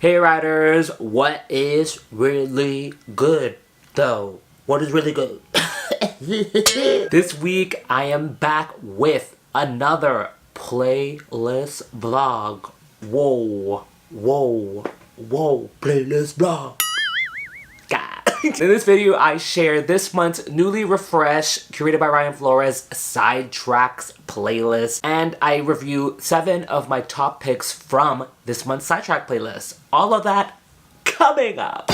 Hey riders, what is really good though? What is really good? This week I am back with another playlist vlog. Whoa, playlist vlog. In this video, I share this month's newly refreshed, curated by Flores, Sidetracks playlist, and I review 7 of my top picks from this month's Sidetrack playlist. All of that coming up.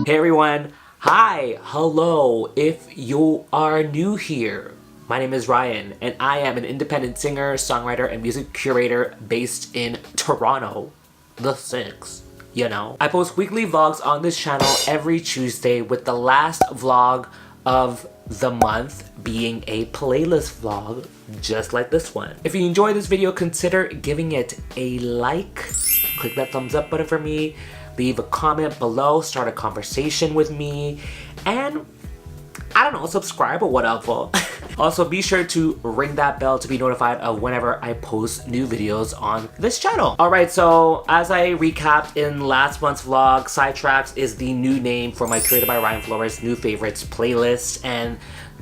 Hey everyone, hi, hello, if you are new here, my name is Ryan and I am an independent singer, songwriter, and music curator based in Toronto, the 6, you know. I post weekly vlogs on this channel every Tuesday with the last vlog of the month being a playlist vlog just like this one. If you enjoyed this video, consider giving it a like, click that thumbs up button for me, leave a comment below, start a conversation with me, and I don't know, subscribe or whatever. Also, be sure to ring that bell to be notified of whenever I post new videos on this channel. Alright, so as I recapped in last month's vlog, Sidetracks is the new name for my Curated by Ryan Flores New Favorites playlist, and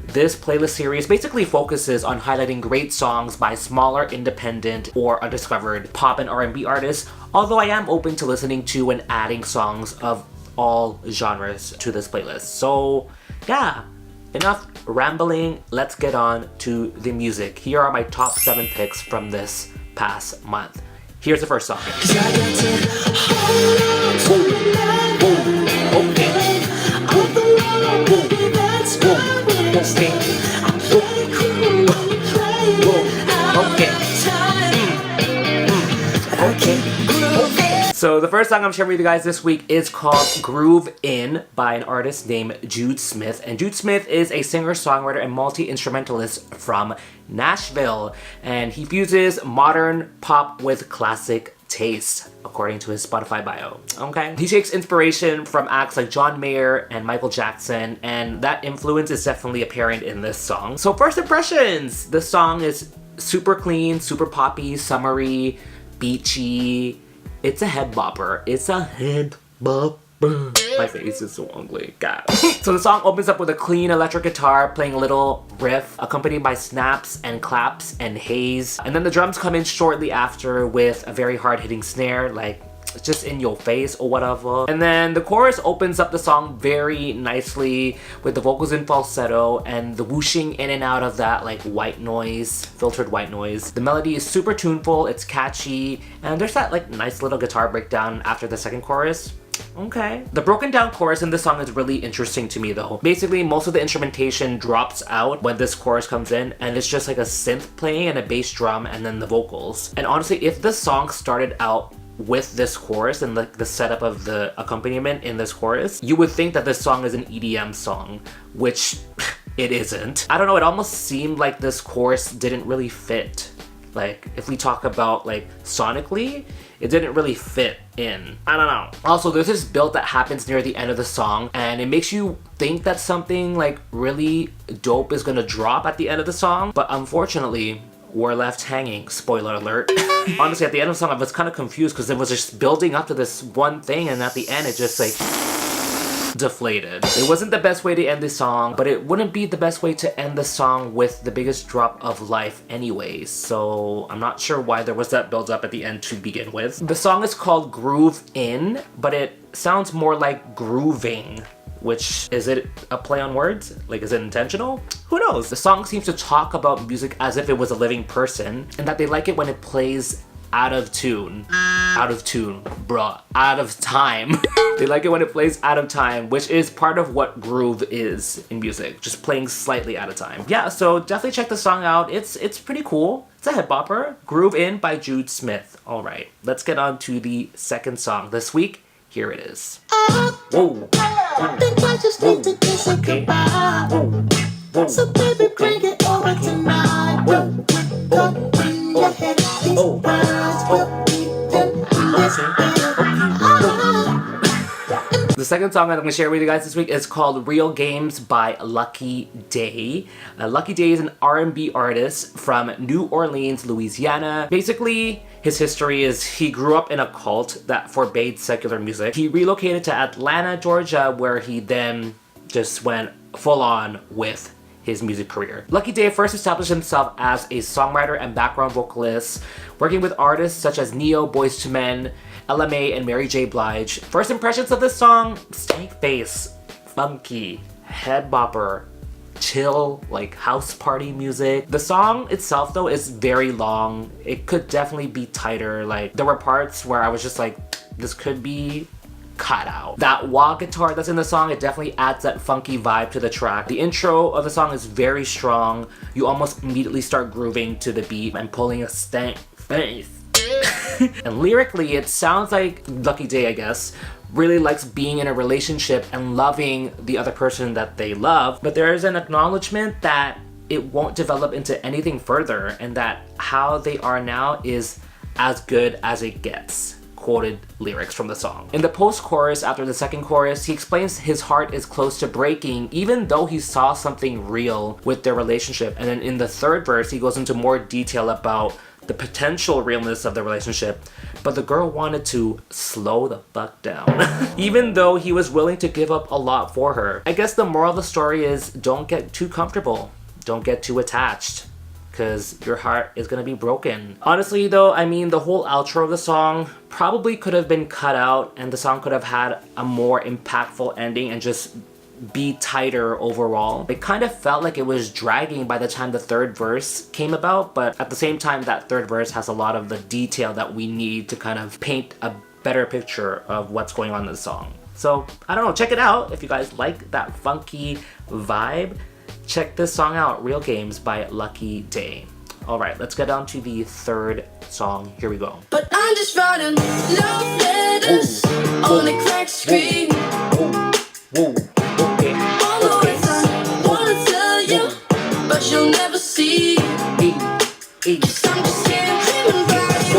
this playlist series basically focuses on highlighting great songs by smaller, independent, or undiscovered pop and R&B artists, although I am open to listening to and adding songs of all genres to this playlist. So yeah, enough rambling, let's get on to the music. Here are my top 7 picks from this past month. Here's the first song. So the first song I'm sharing with you guys this week is called Groove In by an artist named Jude Smith. And Jude Smith is a singer-songwriter and multi-instrumentalist from Nashville. And he fuses modern pop with classic taste, according to his Spotify bio. Okay? He takes inspiration from acts like John Mayer and Michael Jackson, and that influence is definitely apparent in this song. So first impressions! This song is super clean, super poppy, summery, beachy. It's a head bopper. It's a head bopper. My face is so ugly. God. So the song opens up with a clean electric guitar playing a little riff, accompanied by snaps and claps and haze. And then the drums come in shortly after with a very hard-hitting snare, like just in your face or whatever. And then the chorus opens up the song very nicely with the vocals in falsetto and the whooshing in and out of that like white noise, filtered white noise. The melody is super tuneful, it's catchy, and there's that like nice little guitar breakdown after the second chorus. Okay. The broken down chorus in this song is really interesting to me though. Basically, most of the instrumentation drops out when this chorus comes in, and it's just like a synth playing and a bass drum and then the vocals. And honestly, if this song started out with this chorus and like the setup of the accompaniment in this chorus, you would think that this song is an EDM song, which it isn't. I don't know, it almost seemed like this chorus didn't really fit. Like, if we talk about like sonically, it didn't really fit in. I don't know. Also, there's this build that happens near the end of the song, and it makes you think that something like really dope is gonna drop at the end of the song, but unfortunately, we're left hanging. Spoiler alert. Honestly, at the end of the song, I was kind of confused because it was just building up to this one thing, and at the end, it just like deflated. It wasn't the best way to end the song, but it wouldn't be the best way to end the song with the biggest drop of life anyways, so I'm not sure why there was that build up at the end to begin with. The song is called Groove In, but it sounds more like grooving, which, is it a play on words? Like, is it intentional? Who knows? The song seems to talk about music as if it was a living person, and that they like it when it plays out of tune. Out of tune, bruh. Out of time. They like it when it plays out of time, which is part of what groove is in music. Just playing slightly out of time. Yeah, so definitely check the song out. It's pretty cool. It's a head bopper. Groove In by Jude Smith. Alright, let's get on to the second song this week. Here it is. Whoa. I just need to kiss it goodbye. So baby, bring it over tonight. Got in your head, these words will be them. The second song that I'm going to share with you guys this week is called Real Games by Lucky Daye. Lucky Daye is an R&B artist from New Orleans, Louisiana. Basically, his history is he grew up in a cult that forbade secular music. He relocated to Atlanta, Georgia, where he then just went full on with his music career. Lucky Daye first established himself as a songwriter and background vocalist, working with artists such as Neo, Boyz II Men, LMA, and Mary J. Blige. First impressions of this song: stank face, funky, head bopper, chill, like house party music. The song itself though is very long. It could definitely be tighter. Like there were parts where I was just like, this could be cut out. That wah guitar that's in the song, it definitely adds that funky vibe to the track. The intro of the song is very strong. You almost immediately start grooving to the beat and pulling a stank face. And lyrically, it sounds like Lucky Daye, I guess, really likes being in a relationship and loving the other person that they love, but there is an acknowledgement that it won't develop into anything further and that how they are now is as good as it gets. Quoted lyrics from the song. In the post-chorus, after the second chorus, he explains his heart is close to breaking even though he saw something real with their relationship. And then in the third verse, he goes into more detail about the potential realness of the relationship, but the girl wanted to slow the fuck down. Even though he was willing to give up a lot for her. I guess the moral of the story is don't get too comfortable. Don't get too attached, because your heart is gonna be broken. Honestly though, I mean, the whole outro of the song probably could have been cut out and the song could have had a more impactful ending and just be tighter overall. It kind of felt like it was dragging by the time the third verse came about, but at the same time, that third verse has a lot of the detail that we need to kind of paint a better picture of what's going on in the song. So, I don't know, check it out if you guys like that funky vibe. Check this song out, Real Games by Lucky Daye. Alright, let's get on to the third song. Here we go. But I'm just writing love letters on the cracked screen. Okay. All the words I wanna tell you, but you'll never see. 'Cause I'm just here dreaming about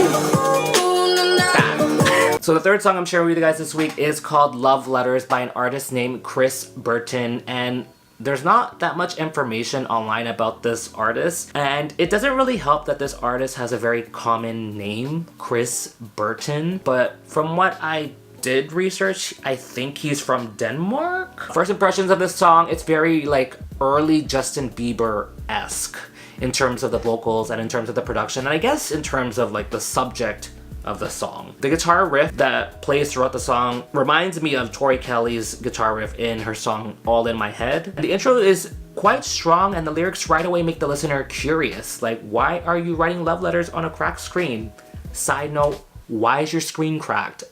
you. So the third song I'm sharing with you guys this week is called Love Letters by an artist named Burton, and there's not that much information online about this artist, and it doesn't really help that this artist has a very common name, Burton, but from what I did research, I think he's from Denmark. First impressions of this song, it's very like early Justin Bieber-esque in terms of the vocals and in terms of the production, and I guess in terms of like the subject of the song. The guitar riff that plays throughout the song reminds me of Tori Kelly's guitar riff in her song All in My Head. And the intro is quite strong and the lyrics right away make the listener curious. Like, why are you writing love letters on a cracked screen? Side note, why is your screen cracked?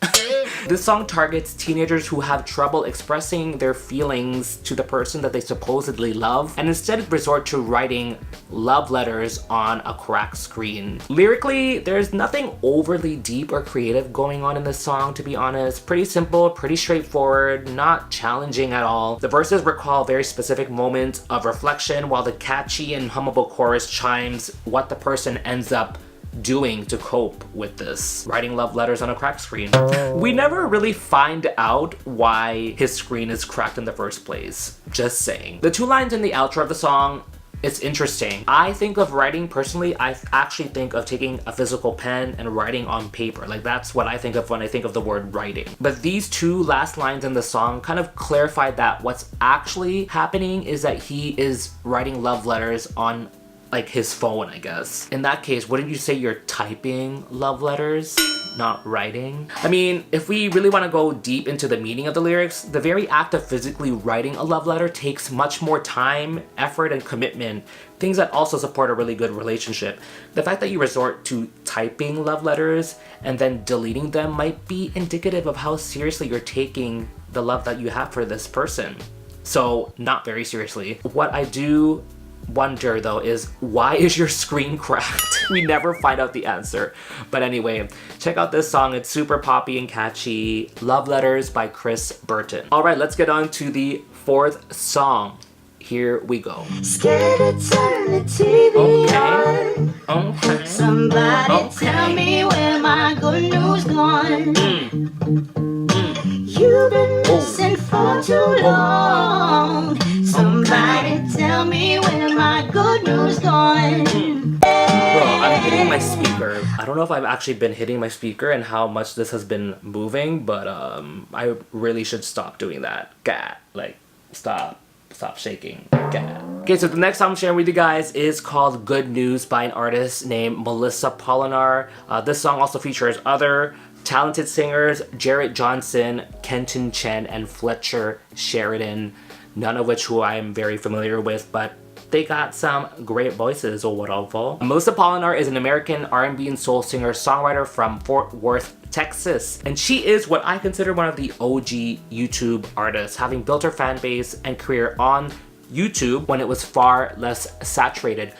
This song targets teenagers who have trouble expressing their feelings to the person that they supposedly love and instead resort to writing love letters on a cracked screen. Lyrically, there's nothing overly deep or creative going on in this song, to be honest. Pretty simple, pretty straightforward, not challenging at all. The verses recall very specific moments of reflection while the catchy and hummable chorus chimes what the person ends up doing to cope with this, writing love letters on a cracked screen. We never really find out why his screen is cracked in the first place, just saying. The two lines in the outro of the song, it's interesting. I think of writing personally, I actually think of taking a physical pen and writing on paper. Like that's what I think of when I think of the word writing. But these two last lines in the song kind of clarify that what's actually happening is that he is writing love letters on like his phone, I guess. In that case, wouldn't you say you're typing love letters, not writing? I mean, if we really want to go deep into the meaning of the lyrics, the very act of physically writing a love letter takes much more time, effort, and commitment, things that also support a really good relationship. The fact that you resort to typing love letters and then deleting them might be indicative of how seriously you're taking the love that you have for this person. So, not very seriously. What I do wonder though is, why is your screen cracked? We never find out the answer. But anyway, check out this song. It's super poppy and catchy. Love Letters by Burton. All right, let's get on to the fourth song. Here we go. Scared to turn the TV on. Okay. Somebody tell me where my good news gone. You've been missing for too long. Somebody tell me where my good news gone. Bro, I'm hitting my speaker. I don't know if I've actually been hitting my speaker and how much this has been moving, but I really should stop doing that. Gah. Like, stop shaking. Gah. Okay, so the next song I'm sharing with you guys is called Good News by an artist named Melissa Polinar. This song also features other talented singers, Jarrett Johnson, Kenton Chen, and Fletcher Sheridan, none of which who I am very familiar with, but they got some great voices or whatever. Melissa Polinar is an American R&B and soul singer-songwriter from Fort Worth, Texas. And she is what I consider one of the OG YouTube artists, having built her fan base and career on YouTube when it was far less saturated.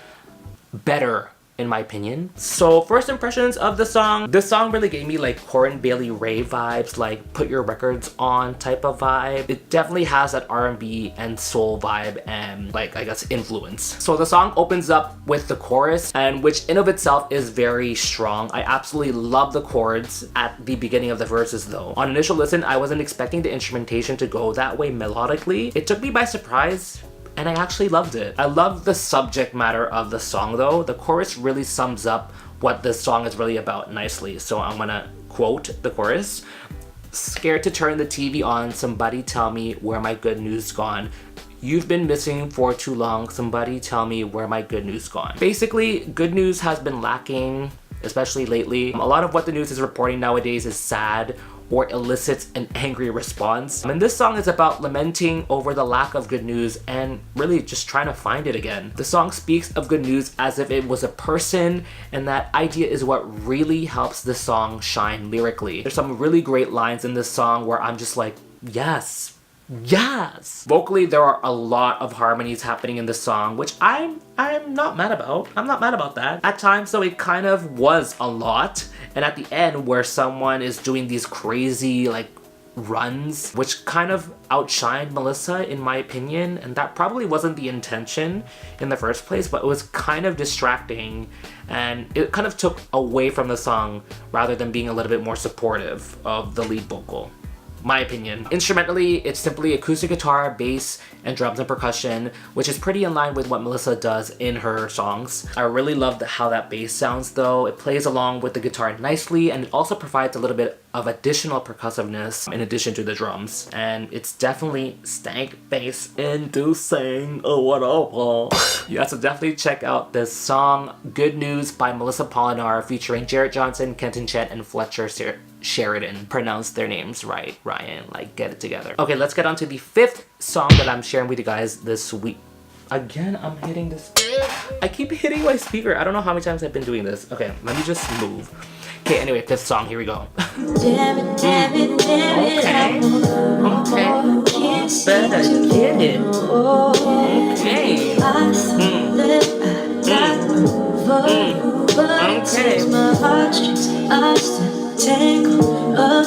Better, in my opinion. So first impressions of the song, this song really gave me like Corinne Bailey Rae vibes, like put your records on type of vibe. It definitely has that R&B and soul vibe and like I guess influence. So the song opens up with the chorus, and which in of itself is very strong. I absolutely love the chords at the beginning of the verses though. On initial listen, I wasn't expecting the instrumentation to go that way melodically. It took me by surprise, and I actually loved it. I love the subject matter of the song though. The chorus really sums up what this song is really about nicely. So I'm gonna quote the chorus. Scared to turn the TV on, somebody tell me where my good news gone. You've been missing for too long, somebody tell me where my good news gone. Basically, good news has been lacking, especially lately. A lot of what the news is reporting nowadays is sad or elicits an angry response. And this song is about lamenting over the lack of good news and really just trying to find it again. The song speaks of good news as if it was a person, and that idea is what really helps the song shine lyrically. There's some really great lines in this song where I'm just like, yes. Yes! Vocally, there are a lot of harmonies happening in the song, which I'm not mad about. I'm not mad about that. At times, though, it kind of was a lot. And at the end, where someone is doing these crazy, like, runs, which kind of outshined Melissa, in my opinion. And that probably wasn't the intention in the first place, but it was kind of distracting. And it kind of took away from the song rather than being a little bit more supportive of the lead vocal. My opinion. Instrumentally, it's simply acoustic guitar, bass, and drums and percussion, which is pretty in line with what Melissa does in her songs. I really love how that bass sounds though. It plays along with the guitar nicely, and it also provides a little bit of additional percussiveness in addition to the drums. And it's definitely stank bass inducing or whatever. You have to definitely check out this song, Good News by Melissa Polinar, featuring Jarrett Johnson, Kenton Chen, and Fletcher Sheridan. Pronounce their names right, Ryan. Like, get it together. Okay, let's get on to the fifth song that I'm sharing with you guys this week. Again, I'm hitting this. I keep hitting my speaker. I don't know how many times I've been doing this. Okay, let me just move. Okay, anyway, fifth song. Here we go. Damn it, damn it, damn it. Okay. Better get it. Okay. Okay. My heartstrings are still tangled up.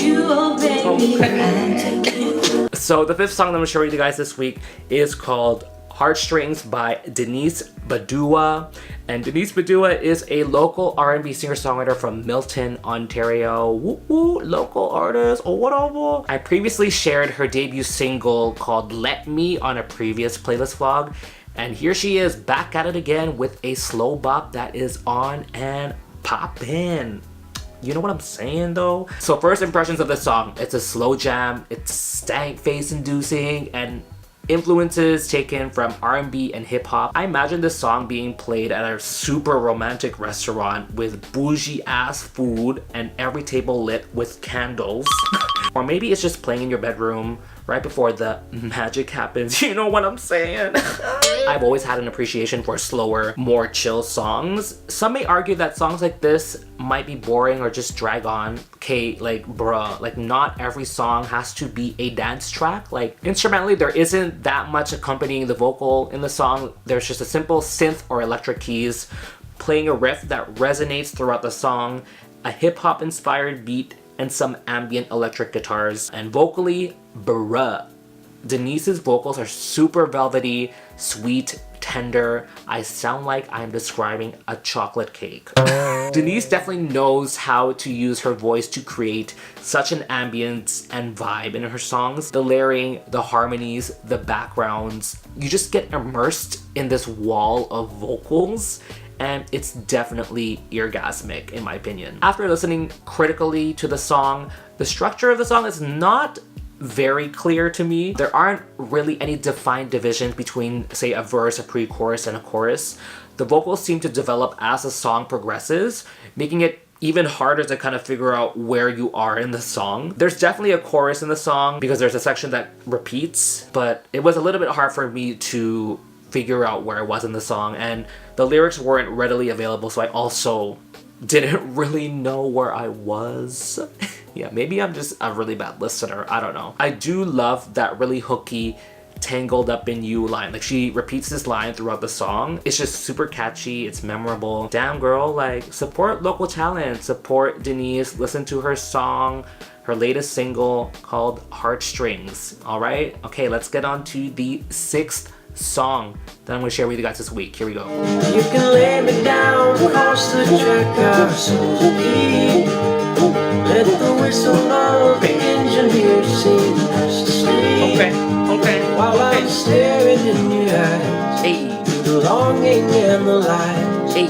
You, oh baby, I'm taking. So the fifth song that I'm gonna show you guys this week is called Heartstrings by Denice Badua. And Denice Badua is a local R&B singer-songwriter from Milton, Ontario. Woo woo, local artist or whatever. I previously shared her debut single called Let Me on a previous playlist vlog. And here she is back at it again with a slow bop that is on and poppin'. You know what I'm saying though? So first impressions of the song, it's a slow jam, it's stank face inducing, and influences taken from R&B and hip-hop. I imagine this song being played at a super romantic restaurant with bougie ass food and every table lit with candles. Or maybe it's just playing in your bedroom right before the magic happens. You know what I'm saying? I've always had an appreciation for slower, more chill songs. Some may argue that songs like this might be boring or just drag on. Okay, like bruh, like not every song has to be a dance track. Like instrumentally, there isn't that much accompanying the vocal in the song. There's just a simple synth or electric keys playing a riff that resonates throughout the song, a hip-hop inspired beat, and some ambient electric guitars. And vocally, bruh, Denise's vocals are super velvety, sweet, tender. I sound like I'm describing a chocolate cake. Denice definitely knows how to use her voice to create such an ambience and vibe in her songs. The layering, the harmonies, the backgrounds, you just get immersed in this wall of vocals, and it's definitely orgasmic in my opinion. After listening critically to the song, the structure of the song is not very clear to me. There aren't really any defined divisions between, say, a verse, a pre-chorus, and a chorus. The vocals seem to develop as the song progresses, making it even harder to kind of figure out where you are in the song. There's definitely a chorus in the song because there's a section that repeats, but it was a little bit hard for me to figure out where I was in the song, and the lyrics weren't readily available, so I also didn't really know where I was. Yeah, maybe I'm just a really bad listener, I don't know. I do love that really hooky "tangled up in you" line. Like, she repeats this line throughout the song. It's just super catchy, it's memorable. Damn girl, like, support local talent, support Denice, listen to her song, her latest single called Heartstrings. All right, okay, let's get on to the 6th song that I'm going to share with you guys this week. Here we go. You can lay me down across the track, our souls will be. Let the whistle of the engineer sing us to sleep. Okay. While I'm staring in your eyes, Hey. the longing and the lies. Hey.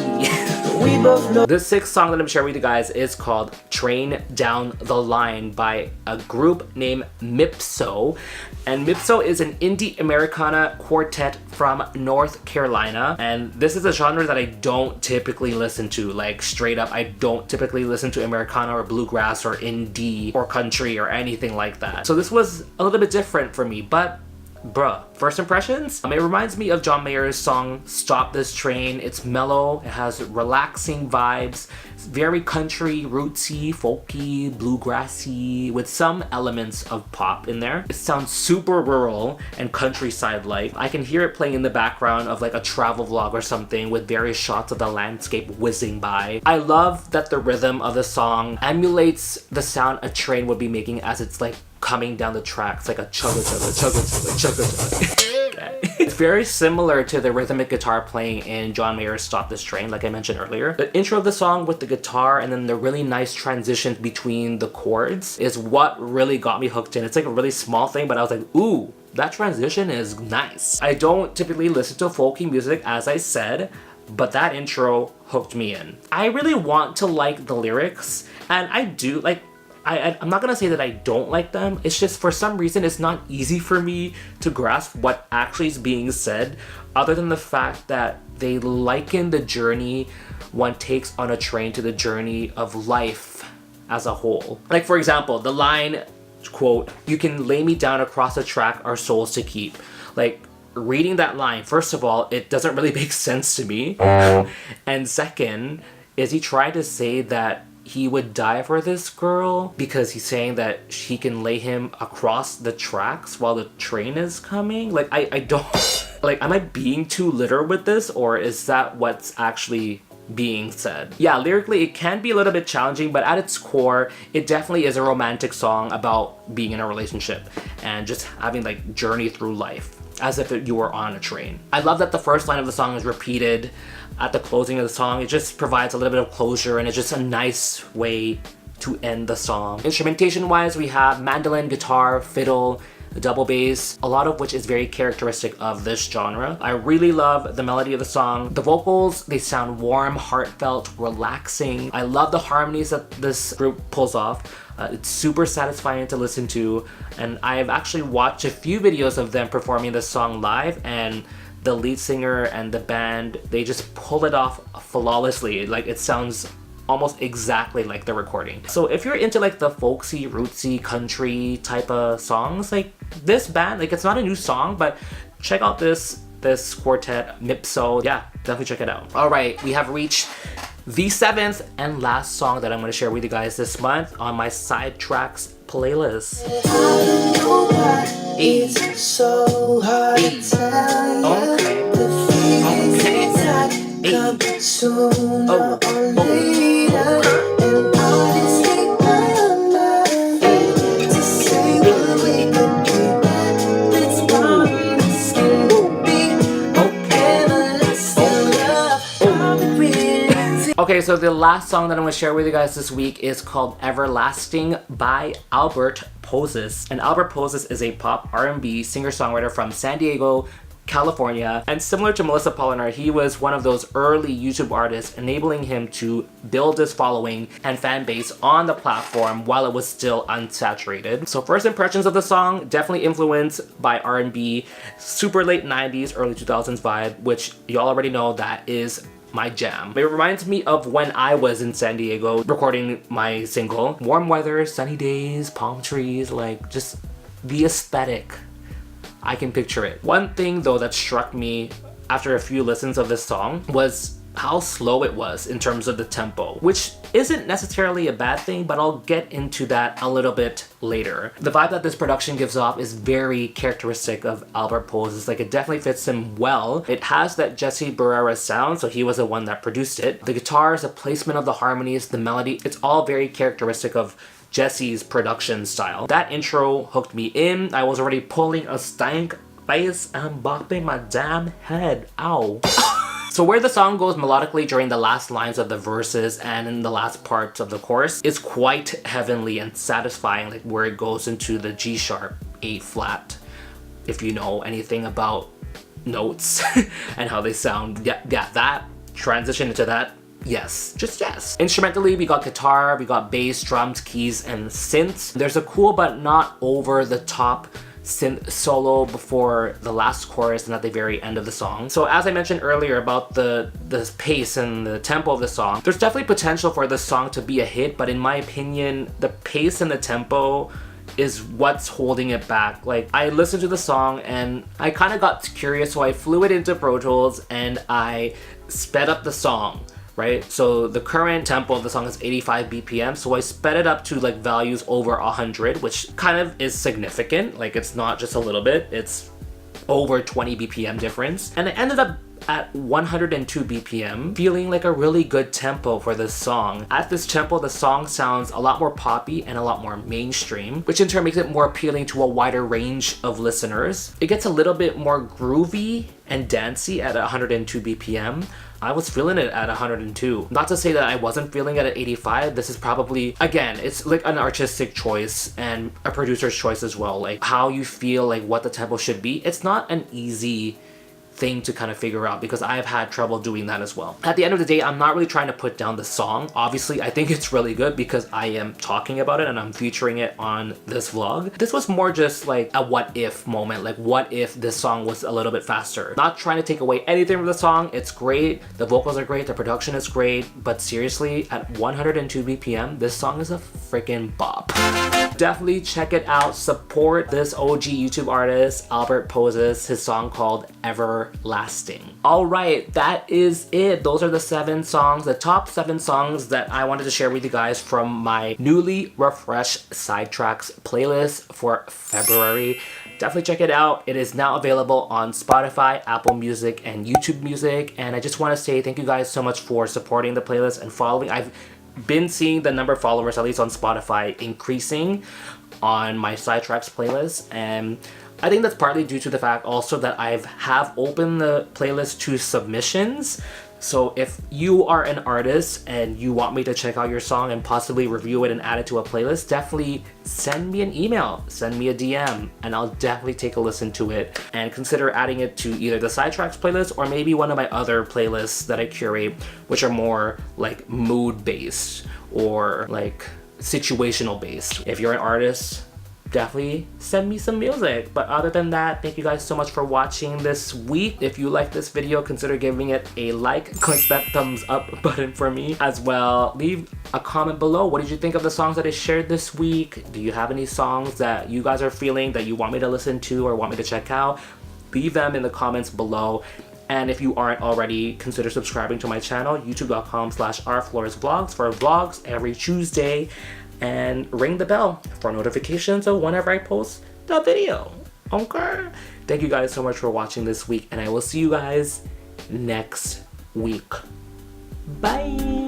We both know. The 6th song that I'm sharing with you guys is called Train Down the Line by a group named Mipso. And Mipso is an indie Americana quartet from North Carolina. And this is a genre that I don't typically listen to. Like, straight up, I don't typically listen to Americana or bluegrass or indie or country or anything like that. So this was a little bit different for me, but bruh, first impressions? It reminds me of John Mayer's song Stop This Train. It's mellow, it has relaxing vibes, it's very country, rootsy, folky, bluegrassy, with some elements of pop in there. It sounds super rural and countryside-like. I can hear it playing in the background of like a travel vlog or something with various shots of the landscape whizzing by. I love that the rhythm of the song emulates the sound a train would be making as it's like coming down the tracks, like a chugga chugga chugga chugga chugga chugga. It's very similar to the rhythmic guitar playing in John Mayer's Stop This Train, like I mentioned earlier. The intro of the song with the guitar and then the really nice transitions between the chords is what really got me hooked in. It's like a really small thing, but I was like, ooh, that transition is nice. I don't typically listen to folky music, as I said, but that intro hooked me in. I really want to like the lyrics, and I do. Like, I'm not gonna say that I don't like them. It's just for some reason it's not easy for me to grasp what actually is being said, other than the fact that they liken the journey one takes on a train to the journey of life as a whole. Like, for example, the line, quote, "You can lay me down across the track, our souls to keep." Like, reading that line, first of all, it doesn't really make sense to me. And second, is he trying to say that he would die for this girl because he's saying that she can lay him across the tracks while the train is coming? Like, I don't, like, am I being too literal with this, or is that what's actually being said? Yeah, lyrically it can be a little bit challenging, but at its core it definitely is a romantic song about being in a relationship and just having like journey through life as if you were on a train. I love that the first line of the song is repeated at the closing of the song. It just provides a little bit of closure, and it's just a nice way to end the song. Instrumentation wise, we have mandolin, guitar, fiddle, double bass, a lot of which is very characteristic of this genre. I really love the melody of the song. The vocals, they sound warm, heartfelt, relaxing. I love the harmonies that this group pulls off. It's super satisfying to listen to, and I've actually watched a few videos of them performing this song live, and the lead singer and the band, they just pull it off flawlessly. Like, it sounds almost exactly like the recording. So if you're into like the folksy, rootsy, country type of songs, like this band, like, it's not a new song, but check out this quartet, Mipso. Yeah, definitely check it out. All right, we have reached the 7th and last song that I'm going to share with you guys this month on my Sidetracks playlist. It's so hard to tell you the feelings that come sooner or later, and honestly I'm not afraid to say what we could be. Okay, so the last song that I'm going to share with you guys this week is called Everlasting by Posis. And Posis is a pop R&B singer-songwriter from San Diego, California. And similar to Melissa Polinar, he was one of those early YouTube artists, enabling him to build his following and fan base on the platform while it was still unsaturated. So first impressions of the song, definitely influenced by R&B, super late 90s, early 2000s vibe, which y'all already know that is my jam. It reminds me of when I was in San Diego recording my single. Warm weather, sunny days, palm trees, like just the aesthetic. I can picture it. One thing though that struck me after a few listens of this song was how slow it was in terms of the tempo, which isn't necessarily a bad thing, but I'll get into that a little bit later. The vibe that this production gives off is very characteristic of Posis. Like, it definitely fits him well. It has that Jesse Barrera sound, so he was the one that produced it. The guitars, the placement of the harmonies, the melody, it's all very characteristic of Jesse's production style. That intro hooked me in. I was already pulling a stank face and bopping my damn head. Ow. So where the song goes melodically during the last lines of the verses and in the last parts of the chorus is quite heavenly and satisfying, like where it goes into the G sharp, A flat. If you know anything about notes and how they sound, yeah, that transition into that. Yes, just yes. Instrumentally, we got guitar, we got bass, drums, keys, and synths. There's a cool but not over the top synth solo before the last chorus and at the very end of the song. So as I mentioned earlier about the pace and the tempo of the song, there's definitely potential for this song to be a hit, but in my opinion, the pace and the tempo is what's holding it back. Like, I listened to the song and I kind of got curious, so I flew it into Pro Tools and I sped up the song. Right? So the current tempo of the song is 85 BPM, so I sped it up to like values over 100, which kind of is significant. Like, it's not just a little bit, it's over 20 BPM difference. And it ended up at 102 BPM, feeling like a really good tempo for this song. At this tempo, the song sounds a lot more poppy and a lot more mainstream, which in turn makes it more appealing to a wider range of listeners. It gets a little bit more groovy and dancey at 102 BPM. I was feeling it at 102. Not to say that I wasn't feeling it at 85. This is probably, again, it's like an artistic choice and a producer's choice as well. Like, how you feel, like what the tempo should be. It's not an easy thing to kind of figure out because I've had trouble doing that as well. At the end of the day, I'm not really trying to put down the song. Obviously, I think it's really good because I am talking about it and I'm featuring it on this vlog. This was more just like a what if moment. Like, what if this song was a little bit faster? Not trying to take away anything from the song. It's great. The vocals are great. The production is great. But seriously, at 102 BPM, this song is a freaking bop. Definitely check it out. Support this OG YouTube artist, Posis, his song called Everlasting. All right, that is it. Those are the 7 songs, the top 7 songs that I wanted to share with you guys from my newly refreshed Sidetracks playlist for February. Definitely check it out. It is now available on Spotify, Apple Music, and YouTube Music. And I just want to say thank you guys so much for supporting the playlist and following. I've been seeing the number of followers, at least on Spotify, increasing on my Sidetracks playlist, and I think that's partly due to the fact also that I have opened the playlist to submissions. So if you are an artist and you want me to check out your song and possibly review it and add it to a playlist, definitely send me an email, send me a DM, and I'll definitely take a listen to it and consider adding it to either the Sidetracks playlist or maybe one of my other playlists that I curate, which are more like mood based or like situational based. If you're an artist, definitely send me some music. But other than that, thank you guys so much for watching this week. If you like this video, consider giving it a like, click that thumbs up button for me as well. Leave a comment below. What did you think of the songs that I shared this week? Do you have any songs that you guys are feeling that you want me to listen to or want me to check out? Leave them in the comments below. And if you aren't already, consider subscribing to my channel, youtube.com/rfloresvlogs, for vlogs every Tuesday. And ring the bell for notifications of whenever I post the video. Okay? Thank you guys so much for watching this week, and I will see you guys next week. Bye!